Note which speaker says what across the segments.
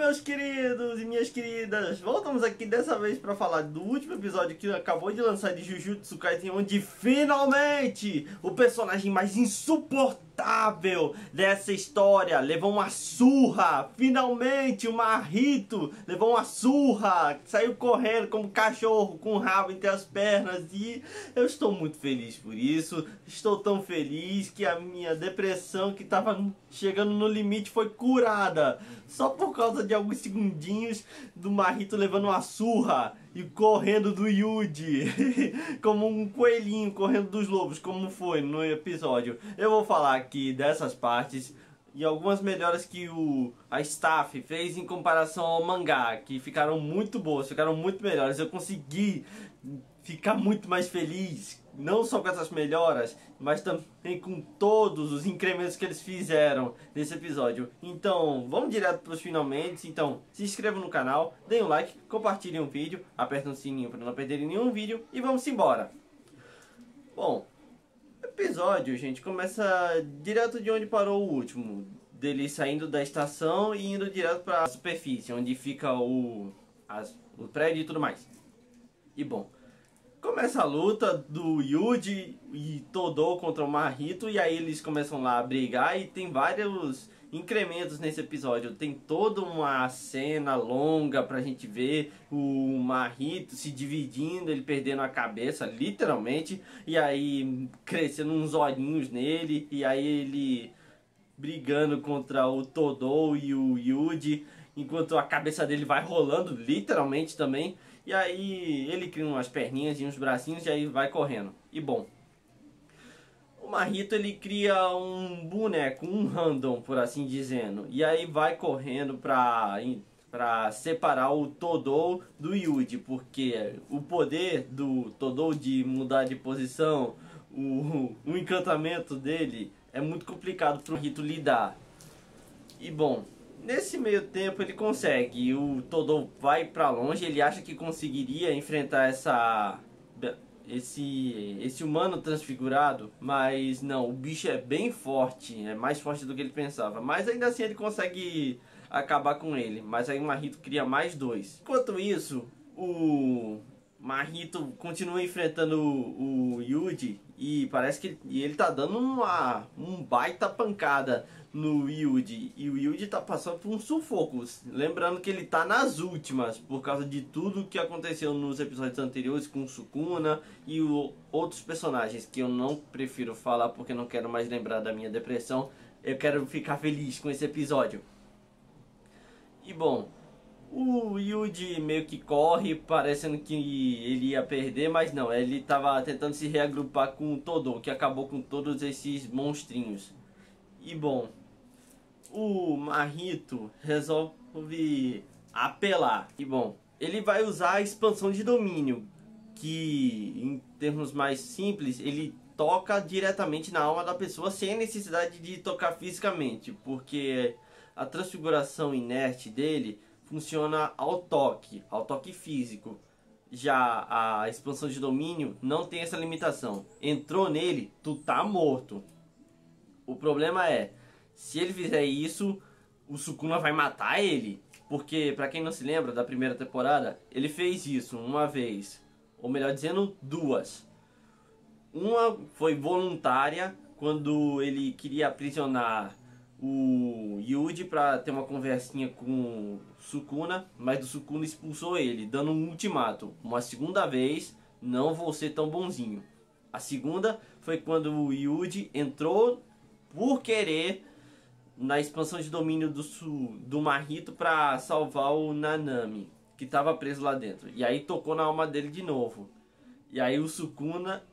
Speaker 1: meus queridos e minhas queridas, voltamos aqui dessa vez para falar do último episódio que acabou de lançar de Jujutsu Kaisen, onde finalmente o personagem mais insuportável dessa história levou uma surra. Finalmente o Mahito levou uma surra, saiu correndo como um cachorro com o rabo entre as pernas, e eu estou muito feliz por isso. Estou tão feliz que a minha depressão, que estava chegando no limite, foi curada só por causa de alguns segundinhos do Mahito levando uma surra e correndo do Yuji como um coelhinho correndo dos lobos, como foi no episódio. Eu vou falar aqui dessas partes e algumas melhoras que a staff fez em comparação ao mangá, que ficaram muito boas, ficaram muito melhores. Eu consegui ficar muito mais feliz, não só com essas melhoras, mas também com todos os incrementos que eles fizeram nesse episódio. Então, vamos direto para os finalmente. Então, se inscrevam no canal, deem um like, compartilhem o vídeo, apertem o sininho para não perderem nenhum vídeo e vamos embora. Bom, o episódio, gente, começa direto de onde parou o último, dele saindo da estação e indo direto para a superfície, onde fica o prédio e tudo mais. E bom, começa a luta do Yuji e Todou contra o Mahito, e aí eles começam lá a brigar e tem vários incrementos nesse episódio. Tem toda uma cena longa pra gente ver o Mahito se dividindo, ele perdendo a cabeça, literalmente, e aí crescendo uns olhinhos nele, e aí ele brigando contra o Todou e o Yuji, enquanto a cabeça dele vai rolando, literalmente também. E aí ele cria umas perninhas e uns bracinhos e aí vai correndo. E bom, o Mahito ele cria um boneco, um random, por assim dizendo. E aí vai correndo pra separar o Todou do Yuji, porque o poder do Todou de mudar de posição, o encantamento dele é muito complicado pro Mahito lidar. E bom, nesse meio tempo ele consegue, o Todou vai pra longe, ele acha que conseguiria enfrentar esse humano transfigurado, mas não, o bicho é bem forte, é mais forte do que ele pensava, mas ainda assim ele consegue acabar com ele, mas aí o Mahito cria mais dois. Enquanto isso, o Mahito continua enfrentando o Yuji e parece que ele tá dando um baita pancada no Yuji, e o Yuji tá passando por um sufoco, lembrando que ele tá nas últimas por causa de tudo que aconteceu nos episódios anteriores com o Sukuna e outros personagens que eu não prefiro falar porque não quero mais lembrar da minha depressão. Eu quero ficar feliz com esse episódio. E bom, o Yuji meio que corre, parecendo que ele ia perder, mas não, ele estava tentando se reagrupar com o Todou, que acabou com todos esses monstrinhos. E bom, o Mahito resolve apelar. E bom, ele vai usar a expansão de domínio, que em termos mais simples, ele toca diretamente na alma da pessoa sem necessidade de tocar fisicamente, porque a transfiguração inerte dele funciona ao toque físico. Já a expansão de domínio não tem essa limitação. Entrou nele, tu tá morto. O problema é, se ele fizer isso, o Sukuna vai matar ele. Porque, pra quem não se lembra da primeira temporada, ele fez isso uma vez, ou melhor dizendo, duas. Uma foi voluntária, quando ele queria aprisionar o Yuji para ter uma conversinha com o Sukuna, mas o Sukuna expulsou ele, dando um ultimato. Uma segunda vez, não vou ser tão bonzinho. A segunda foi quando o Yuji entrou por querer na expansão de domínio do Mahito para salvar o Nanami, que estava preso lá dentro. E aí tocou na alma dele de novo. E aí o Sukuna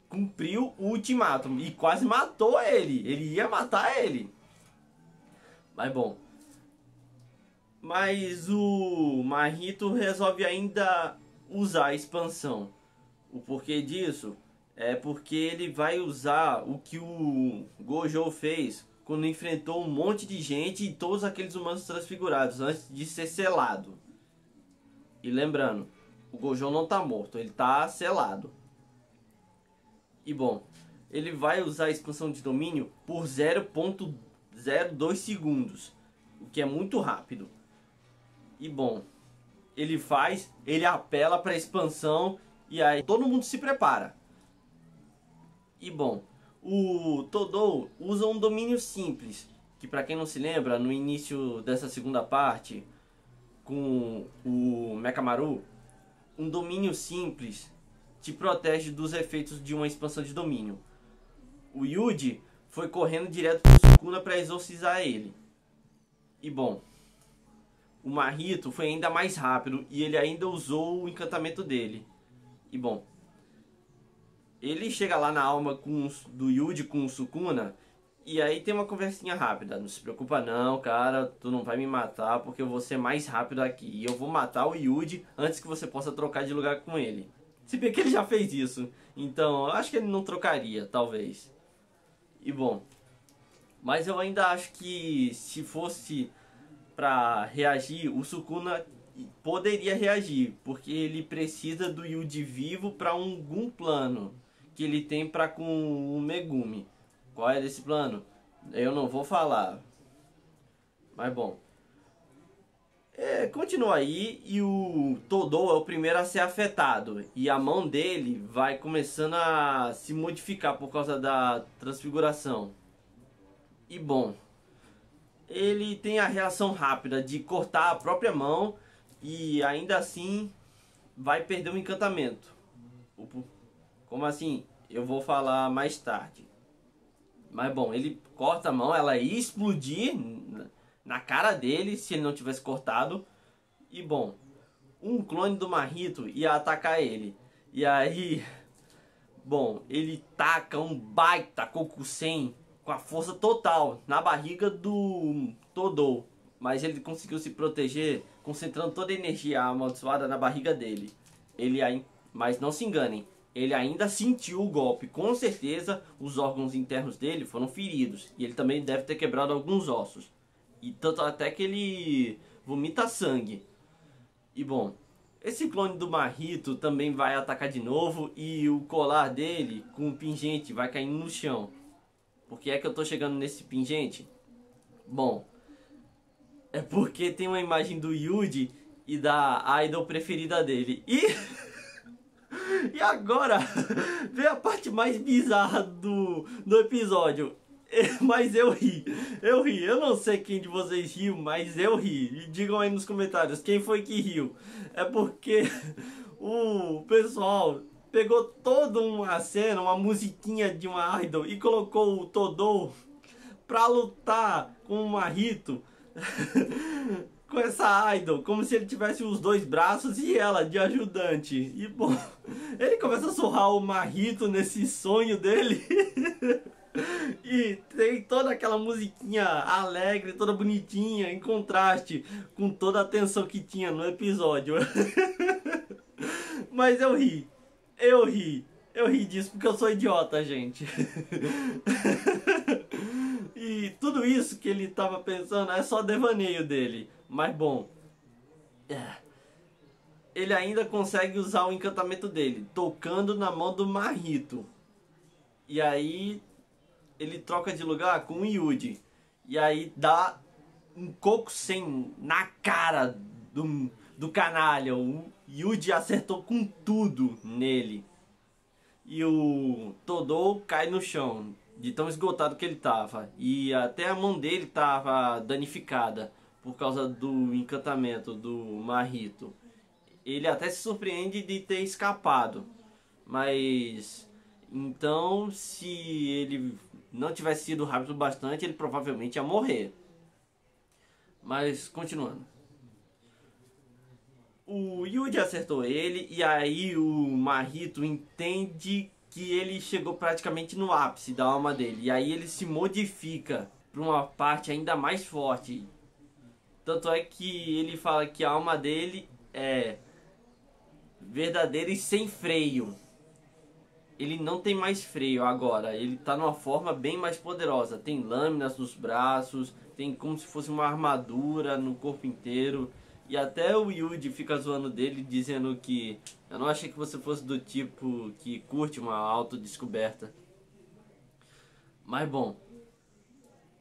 Speaker 1: cumpriu o ultimato e quase matou ele. Ele ia matar ele. Mas bom, mas o Mahito resolve ainda usar a expansão. O porquê disso é porque ele vai usar o que o Gojo fez quando enfrentou um monte de gente e todos aqueles humanos transfigurados antes de ser selado. E lembrando, o Gojo não tá morto, ele tá selado. E bom, ele vai usar a expansão de domínio por 0,02 segundos, o que é muito rápido. E bom, ele apela para expansão e aí todo mundo se prepara. E bom, o Todou usa um domínio simples, que para quem não se lembra, no início dessa segunda parte, com o Mekamaru, um domínio simples te protege dos efeitos de uma expansão de domínio. O Yuji foi correndo direto pro Sukuna para exorcizar ele. E bom, o Mahito foi ainda mais rápido e ele ainda usou o encantamento dele. E bom, ele chega lá na alma do Yuji com o Sukuna e aí tem uma conversinha rápida. Não se preocupa não, cara, tu não vai me matar porque eu vou ser mais rápido aqui. E eu vou matar o Yuji antes que você possa trocar de lugar com ele. Se bem que ele já fez isso, então eu acho que ele não trocaria, talvez. E bom, mas eu ainda acho que se fosse pra reagir, o Sukuna poderia reagir, porque ele precisa do Yuji vivo para algum plano que ele tem para com o Megumi. Qual é desse plano? Eu não vou falar. Mas bom, continua aí e o Todou é o primeiro a ser afetado e a mão dele vai começando a se modificar por causa da transfiguração. E bom, ele tem a reação rápida de cortar a própria mão e ainda assim vai perder o encantamento. Como assim? Eu vou falar mais tarde. Mas bom, ele corta a mão, ela ia explodir na cara dele se ele não tivesse cortado. E bom, um clone do Mahito ia atacar ele. E aí, bom, ele taca um baita Kokusen com a força total na barriga do Todou. Mas ele conseguiu se proteger concentrando toda a energia amaldiçoada na barriga dele. Mas não se enganem, ele ainda sentiu o golpe. Com certeza os órgãos internos dele foram feridos. E ele também deve ter quebrado alguns ossos. E tanto até que ele vomita sangue. E bom, esse clone do Mahito também vai atacar de novo. E o colar dele com o pingente vai caindo no chão. Por que é que eu tô chegando nesse pingente? Bom, é porque tem uma imagem do Yuji e da idol preferida dele. E agora vem a parte mais bizarra do episódio. Mas eu ri. Eu não sei quem de vocês riu, mas eu ri. E digam aí nos comentários quem foi que riu. É porque o pessoal pegou toda uma cena, uma musiquinha de uma idol e colocou o Todou pra lutar com o Mahito com essa idol, como se ele tivesse os dois braços e ela de ajudante. E bom, ele começa a surrar o Mahito nesse sonho dele. E tem toda aquela musiquinha alegre, toda bonitinha, em contraste com toda a tensão que tinha no episódio. Mas eu ri disso porque eu sou idiota, gente. E tudo isso que ele tava pensando é só devaneio dele. Mas bom, ele ainda consegue usar o encantamento dele, tocando na mão do Mahito. E aí ele troca de lugar com o Yuji. E aí dá um Kokusen na cara do canalha. O Yuji acertou com tudo nele. E o Todou cai no chão, de tão esgotado que ele tava. E até a mão dele tava danificada por causa do encantamento do Mahito. Ele até se surpreende de ter escapado. Mas então, se ele não tivesse sido rápido bastante, ele provavelmente ia morrer. Mas continuando. O Yuji acertou ele e aí o Mahito entende que ele chegou praticamente no ápice da alma dele. E aí ele se modifica para uma parte ainda mais forte. Tanto é que ele fala que a alma dele é verdadeira e sem freio. Ele não tem mais freio agora, ele tá numa forma bem mais poderosa. Tem lâminas nos braços, tem como se fosse uma armadura no corpo inteiro. E até o Yuji fica zoando dele, dizendo que eu não achei que você fosse do tipo que curte uma autodescoberta. Mas bom,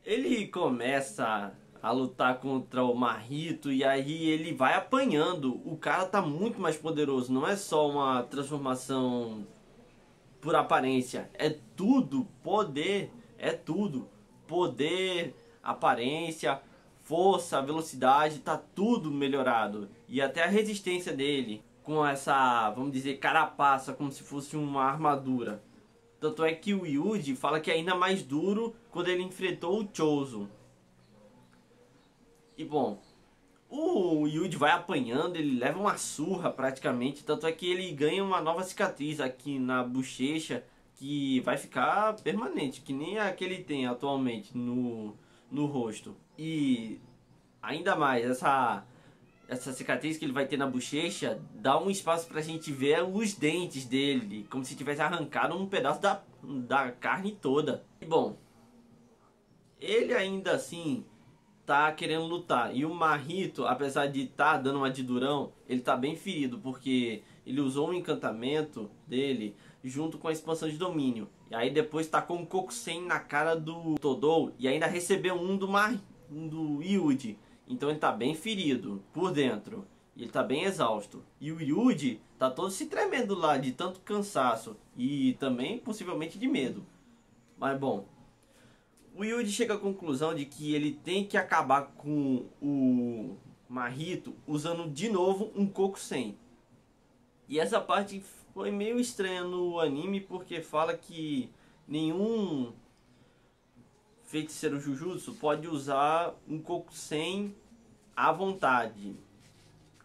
Speaker 1: ele começa a lutar contra o Mahito, e aí ele vai apanhando. O cara tá muito mais poderoso, não é só uma transformação por aparência, é tudo poder, é tudo poder, aparência, força, velocidade, tá tudo melhorado. E até a resistência dele, com essa, vamos dizer, carapaça, como se fosse uma armadura. Tanto é que o Yuji fala que é ainda mais duro quando ele enfrentou o Chozo. E bom, o Yuji vai apanhando, ele leva uma surra praticamente. Tanto é que ele ganha uma nova cicatriz aqui na bochecha, que vai ficar permanente, que nem a que ele tem atualmente no rosto. E ainda mais, essa cicatriz que ele vai ter na bochecha dá um espaço pra gente ver os dentes dele, como se tivesse arrancado um pedaço da carne toda. E bom, ele ainda assim tá querendo lutar. E o Mahito, apesar de estar dando uma de durão, ele tá bem ferido, porque ele usou um encantamento dele junto com a expansão de domínio. E aí depois tacou um Kokusen na cara do Todou e ainda recebeu um do Yuji. Então ele tá bem ferido por dentro. E ele tá bem exausto. E o Yuji tá todo se tremendo lá de tanto cansaço. E também possivelmente de medo. Mas bom, o Yuji chega à conclusão de que ele tem que acabar com o Mahito usando de novo um Kokusen. E essa parte foi meio estranha no anime, porque fala que nenhum feiticeiro Jujutsu pode usar um Kokusen à vontade.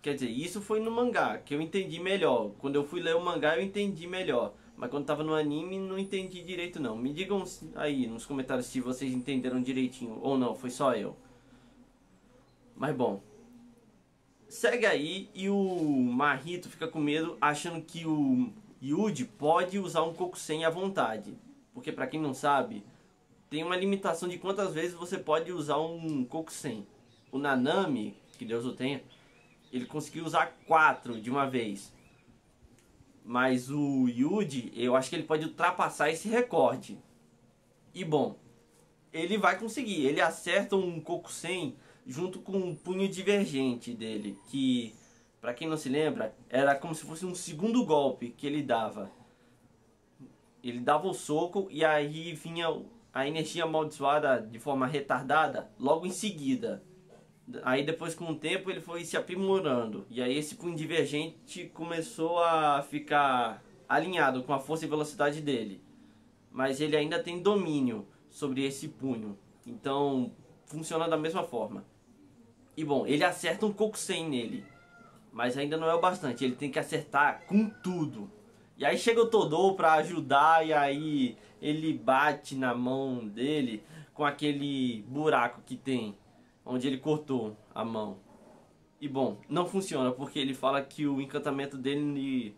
Speaker 1: Quer dizer, isso foi no mangá, que eu entendi melhor. Quando eu fui ler o mangá eu entendi melhor. Mas quando tava no anime não entendi direito não. Me digam aí nos comentários se vocês entenderam direitinho ou não, foi só eu. Mas bom, segue aí e o Mahito fica com medo, achando que o Yuji pode usar um Kokusen à vontade. Porque pra quem não sabe, tem uma limitação de quantas vezes você pode usar um Kokusen. O Nanami, que Deus o tenha, ele conseguiu usar 4 de uma vez. Mas o Yuji, eu acho que ele pode ultrapassar esse recorde. E bom, ele vai conseguir. Ele acerta um Kokusen junto com um punho divergente dele, que, pra quem não se lembra, era como se fosse um segundo golpe que ele dava. Ele dava o soco e aí vinha a energia amaldiçoada de forma retardada logo em seguida. Aí depois, com o tempo, ele foi se aprimorando. E aí esse punho divergente começou a ficar alinhado com a força e velocidade dele. Mas ele ainda tem domínio sobre esse punho. Então funciona da mesma forma. E bom, ele acerta um Kokusen nele. Mas ainda não é o bastante. Ele tem que acertar com tudo. E aí chega o Todou pra ajudar. E aí ele bate na mão dele com aquele buraco que tem, onde ele cortou a mão. E bom, não funciona, porque ele fala que o encantamento dele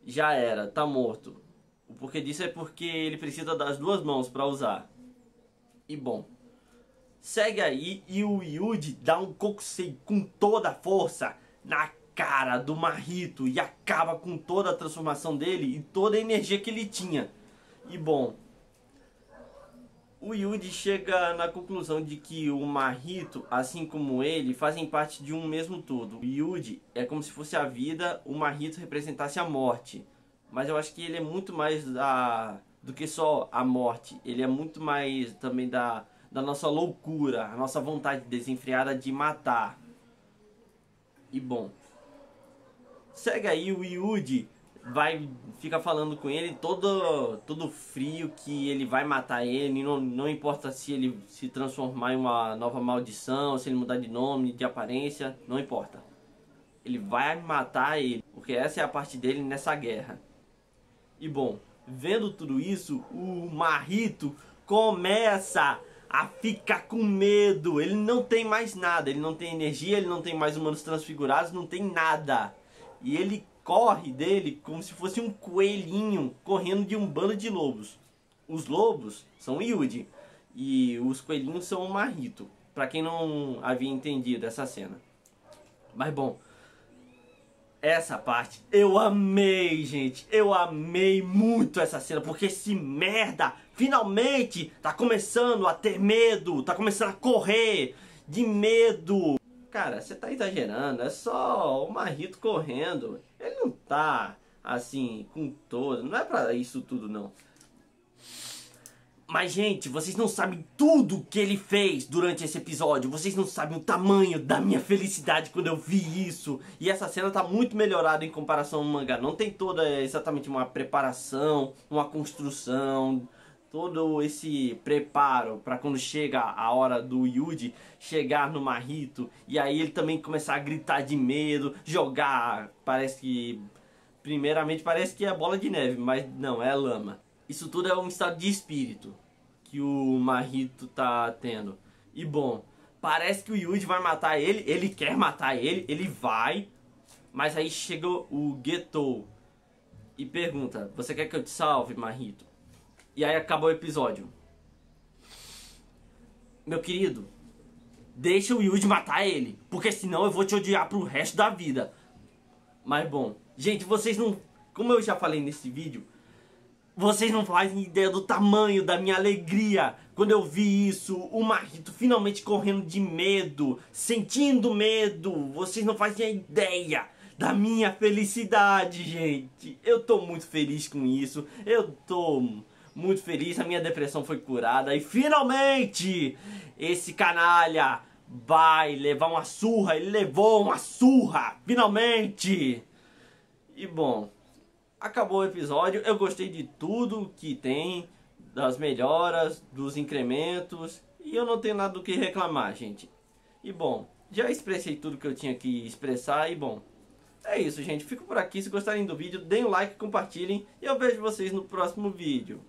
Speaker 1: já era, tá morto. O porquê disso é porque ele precisa das 2 mãos para usar. E bom, segue aí e o Yuji dá um Kokusei com toda a força na cara do Mahito e acaba com toda a transformação dele e toda a energia que ele tinha. E bom, o Yuji chega na conclusão de que o Mahito, assim como ele, fazem parte de um mesmo todo. O Yuji é como se fosse a vida, o Mahito representasse a morte. Mas eu acho que ele é muito mais do que só a morte. Ele é muito mais também da nossa loucura, a nossa vontade desenfreada de matar. E bom, segue aí o Yuji. Fica falando com ele todo frio, que ele vai matar ele, não importa se ele se transformar em uma nova maldição, se ele mudar de nome, de aparência, não importa. Ele vai matar ele, porque essa é a parte dele nessa guerra. E bom, vendo tudo isso, o Mahito começa a ficar com medo. Ele não tem mais nada, ele não tem energia, ele não tem mais humanos transfigurados, não tem nada. E ele corre dele como se fosse um coelhinho correndo de um bando de lobos. Os lobos são Yuji e os coelhinhos são o Mahito, pra quem não havia entendido essa cena. Mas bom, essa parte eu amei, gente. Eu amei muito essa cena, porque esse merda finalmente tá começando a ter medo, tá começando a correr. de medo. Cara, você tá exagerando, é só o Marrito correndo. Ele não tá assim com todo, não é pra isso tudo não. Mas, gente, vocês não sabem tudo que ele fez durante esse episódio. Vocês não sabem o tamanho da minha felicidade quando eu vi isso. E essa cena tá muito melhorada em comparação ao mangá. Não tem toda exatamente uma preparação, uma construção, todo esse preparo para quando chega a hora do Yuji chegar no Marrito. E aí ele também começar a gritar de medo, jogar, parece que... Primeiramente parece que é bola de neve, mas não, é lama. Isso tudo é um estado de espírito que o Marrito tá tendo. E bom, parece que o Yuji vai matar ele, ele quer matar ele, ele vai. Mas aí chega o Getou e pergunta, você quer que eu te salve, Marrito? E aí acabou o episódio. Meu querido, deixa o Yuji matar ele, porque senão eu vou te odiar pro resto da vida. Mas bom, gente, vocês não... Como eu já falei nesse vídeo, vocês não fazem ideia do tamanho da minha alegria quando eu vi isso, o Marrito finalmente correndo de medo, sentindo medo. Vocês não fazem ideia da minha felicidade, gente. Eu tô muito feliz com isso, eu tô muito feliz, a minha depressão foi curada e finalmente esse canalha vai levar uma surra, ele levou uma surra, finalmente. E bom... Acabou o episódio, eu gostei de tudo que tem, das melhoras, dos incrementos, e eu não tenho nada do que reclamar, gente. E bom, já expressei tudo que eu tinha que expressar, e bom, é isso, gente. Fico por aqui, se gostarem do vídeo, deem um like, compartilhem, e eu vejo vocês no próximo vídeo.